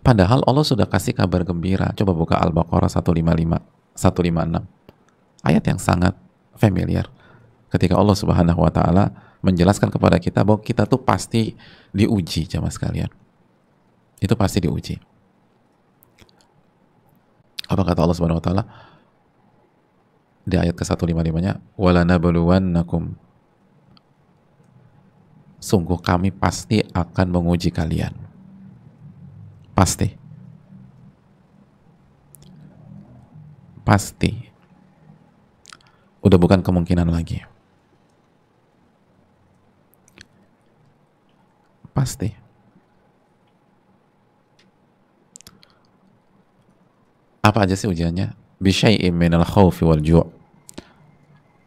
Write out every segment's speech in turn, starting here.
Padahal Allah sudah kasih kabar gembira. Coba buka Al-Baqarah 155, 156. Ayat yang sangat familiar. Ketika Allah Subhanahu wa taala menjelaskan kepada kita bahwa kita tuh pasti diuji, jamaah sekalian. Itu pasti diuji. Apa kata Allah Subhanahu wa taala di ayat ke-155-nya? "Walanabluwannakum." Sungguh kami pasti akan menguji kalian. Pasti. Pasti. Udah bukan kemungkinan lagi. Pasti. Apa aja sih ujiannya? Bisyai'im minal khawfi wal ju'.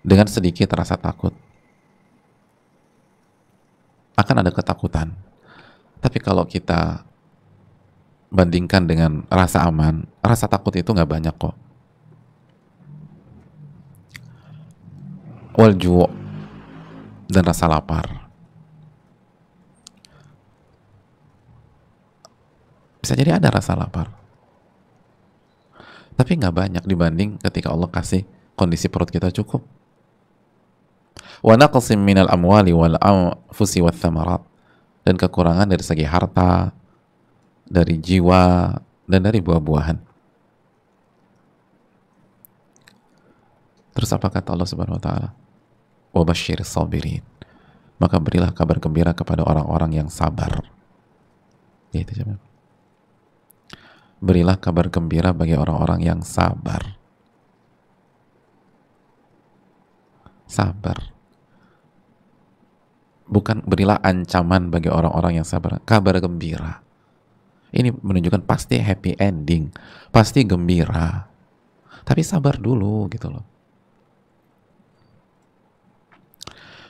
Dengan sedikit rasa takut. Akan ada ketakutan. Tapi kalau kita bandingkan dengan rasa aman, rasa takut itu nggak banyak kok. Wal ju' dan rasa lapar. Bisa jadi ada rasa lapar. Tapi nggak banyak dibanding ketika Allah kasih kondisi perut kita cukup. Wa naqsim minal amwali wal anfusi wath thamarat. Dan kekurangan dari segi harta, dari jiwa, dan dari buah-buahan. Terus apa kata Allah Subhanahu wa taala? Wa basyiris sabirin. Maka berilah kabar gembira kepada orang-orang yang sabar. Gitu aja. Berilah kabar gembira bagi orang-orang yang sabar. Sabar. Bukan berilah ancaman bagi orang-orang yang sabar. Kabar gembira. Ini menunjukkan pasti happy ending, pasti gembira. Tapi sabar dulu gitu loh.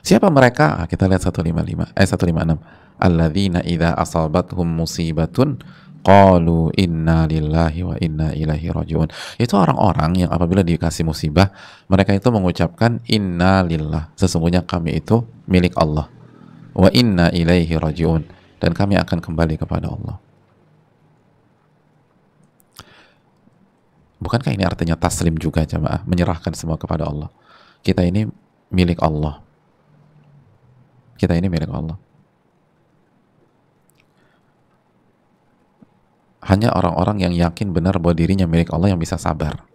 Siapa mereka? Kita lihat 156. Alladzina idza asabathum musibatun qalu inna lillahi wa inna ilaihi rajiun. Itu orang-orang yang apabila dikasih musibah, mereka itu mengucapkan inna lillah, sesungguhnya kami itu milik Allah. Wa inna ilaihi rajiun, dan kami akan kembali kepada Allah. Bukankah ini artinya taslim juga, jamaah? Menyerahkan semua kepada Allah. Kita ini milik Allah. Kita ini milik Allah. Hanya orang-orang yang yakin benar bahwa dirinya milik Allah yang bisa sabar.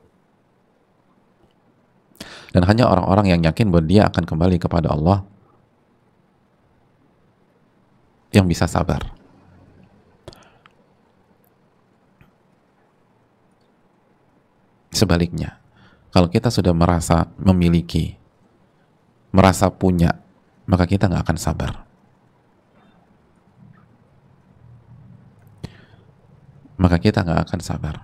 Dan hanya orang-orang yang yakin bahwa dia akan kembali kepada Allah yang bisa sabar. Sebaliknya, kalau kita sudah merasa memiliki, merasa punya, maka kita nggak akan sabar. Maka kita nggak akan sabar.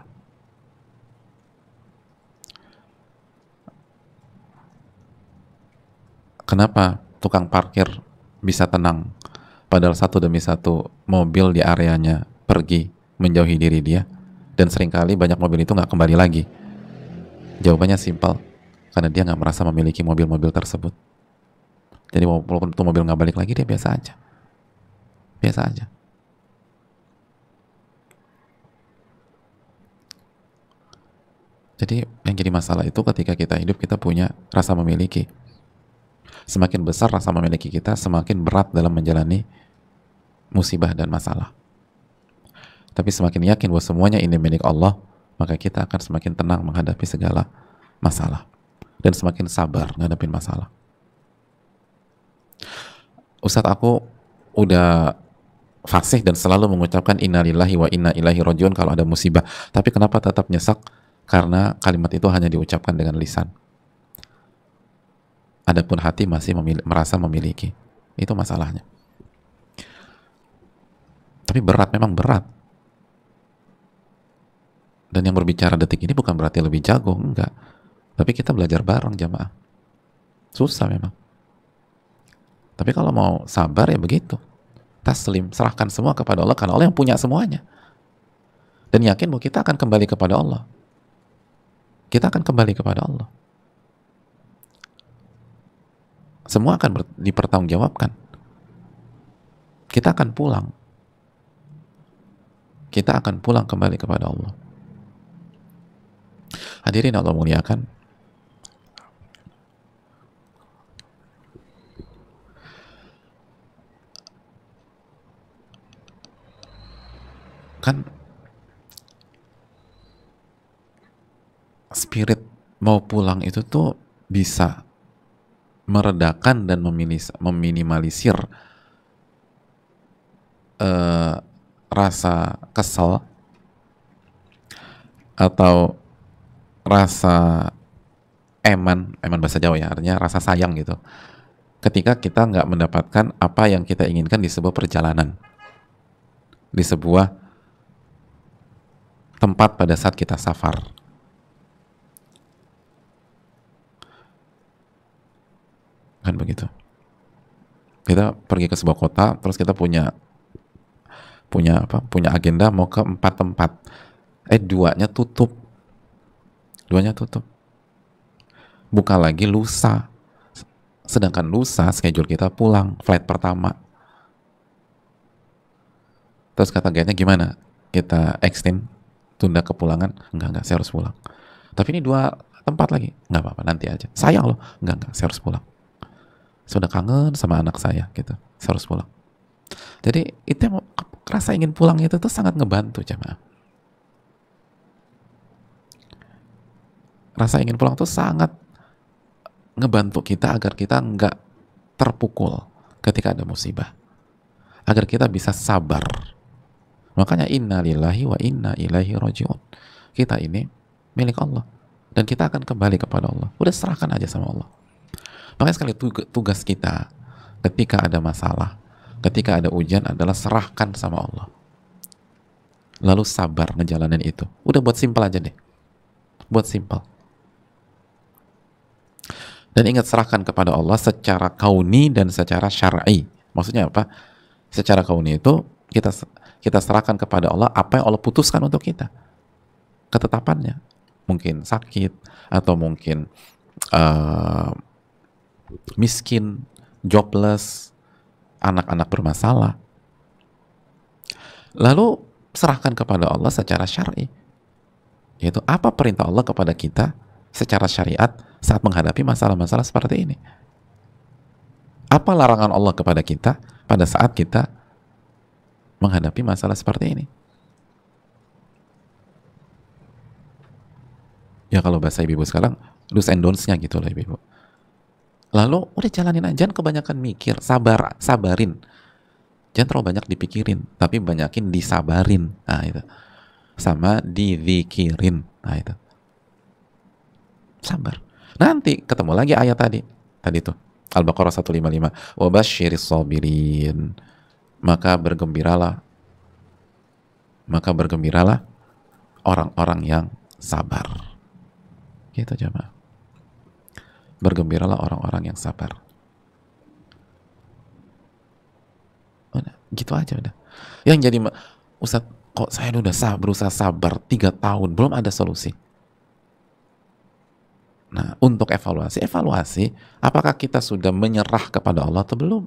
Kenapa tukang parkir bisa tenang, padahal satu demi satu mobil di areanya pergi menjauhi diri dia, dan seringkali banyak mobil itu nggak kembali lagi? Jawabannya simpel, karena dia nggak merasa memiliki mobil-mobil tersebut. Jadi walaupun itu mobil nggak balik lagi, dia biasa aja. Biasa aja. Jadi yang jadi masalah itu ketika kita hidup, kita punya rasa memiliki. Semakin besar rasa memiliki kita, semakin berat dalam menjalani musibah dan masalah. Tapi semakin yakin bahwa semuanya ini milik Allah, maka kita akan semakin tenang menghadapi segala masalah. Dan semakin sabar menghadapi masalah. Ustadz, aku udah fasih dan selalu mengucapkan innalillahi wa inna ilaihi rajiun kalau ada musibah. Tapi kenapa tetap nyesek? Karena kalimat itu hanya diucapkan dengan lisan. Adapun hati masih merasa memiliki. Itu masalahnya. Tapi berat, memang berat. Dan yang berbicara detik ini bukan berarti lebih jago, enggak. Tapi kita belajar bareng, jamaah. Susah memang. Tapi kalau mau sabar ya begitu. Taslim, serahkan semua kepada Allah, karena Allah yang punya semuanya. Dan yakin bahwa kita akan kembali kepada Allah. Kita akan kembali kepada Allah. Semua akan dipertanggungjawabkan. Kita akan pulang. kita akan pulang kembali kepada Allah. Hadirin Allah muliakan, kan spirit mau pulang itu tuh bisa meredakan dan meminimalisir rasa kesel atau rasa eman bahasa Jawa ya, artinya rasa sayang gitu, ketika kita nggak mendapatkan apa yang kita inginkan di sebuah perjalanan, di sebuah tempat pada saat kita safar. Kan begitu. Kita pergi ke sebuah kota, terus kita punya agenda mau ke 4 tempat. Duanya tutup. Buka lagi lusa. Sedangkan lusa schedule kita pulang, flight pertama. Terus kata guide-nya gimana? Kita extend, tunda kepulangan? Enggak, saya harus pulang. Tapi ini 2 tempat lagi. Enggak apa-apa, nanti aja. Sayang loh. Enggak, saya harus pulang. Sudah kangen sama anak saya gitu. Saya harus pulang. Jadi itu rasa ingin pulang itu tuh sangat ngebantu jemaah. Rasa ingin pulang tuh sangat ngebantu kita agar kita nggak terpukul ketika ada musibah, agar kita bisa sabar. Makanya inna lillahi wa inna ilaihi rajiun. Kita ini milik Allah dan kita akan kembali kepada Allah. Udah serahkan aja sama Allah. Makanya sekali tugas kita ketika ada masalah, ketika ada ujian adalah serahkan sama Allah, lalu sabar ngejalanin itu. Udah buat simpel aja deh, buat simpel. Dan ingat, serahkan kepada Allah secara kauni dan secara syar'i. Maksudnya apa? Secara kauni itu kita serahkan kepada Allah apa yang Allah putuskan untuk kita, ketetapannya. Mungkin sakit, atau mungkin miskin, jobless, anak-anak bermasalah. Lalu serahkan kepada Allah secara syar'i, yaitu apa perintah Allah kepada kita secara syariat saat menghadapi masalah-masalah seperti ini. Apa larangan Allah kepada kita pada saat kita menghadapi masalah seperti ini. Ya kalau bahasa ibu-ibu sekarang, do's and don'ts-nya gitu lah ibu-ibu. Lalu udah jalanin aja, jangan kebanyakan mikir, sabarin. Jangan terlalu banyak dipikirin, tapi banyakin disabarin. Nah itu. Sama dizikirin. Nah itu. Sabar. Nanti ketemu lagi ayat tadi tuh Al-Baqarah 155. Wabasyiris sabirin. Maka bergembiralah orang-orang yang sabar. Gitu jemaah. Bergembiralah orang-orang yang sabar. Udah, gitu aja udah. Yang jadi Ustaz, kok saya udah berusaha sabar 3 tahun belum ada solusi. Nah, untuk evaluasi, apakah kita sudah menyerah kepada Allah atau belum?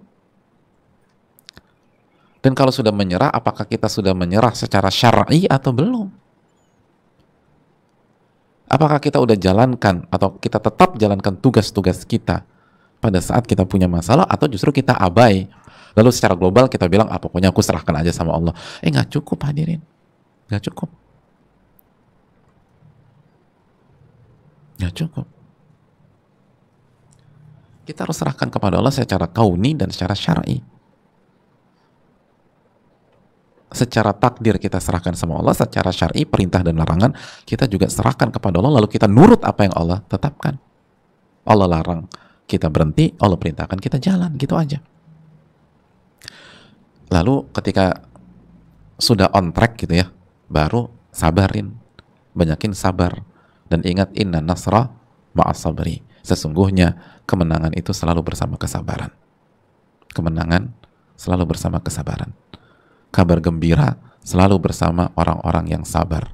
Dan kalau sudah menyerah, apakah kita sudah menyerah secara syar'i atau belum? Apakah kita udah jalankan atau kita tetap jalankan tugas-tugas kita pada saat kita punya masalah, atau justru kita abai? Lalu secara global kita bilang, pokoknya aku serahkan aja sama Allah. Nggak cukup hadirin. Nggak cukup. Nggak cukup. Kita harus serahkan kepada Allah secara kauni dan secara syar'i. Secara takdir kita serahkan sama Allah, secara syar'i perintah dan larangan kita juga serahkan kepada Allah, lalu kita nurut apa yang Allah tetapkan. Allah larang, kita berhenti, Allah perintahkan, kita jalan, gitu aja. Lalu ketika sudah on track gitu ya, baru sabarin, banyakin sabar. Dan ingat, inna nasra ma'as sabri. Sesungguhnya kemenangan itu selalu bersama kesabaran. Kemenangan selalu bersama kesabaran. Kabar gembira selalu bersama orang-orang yang sabar.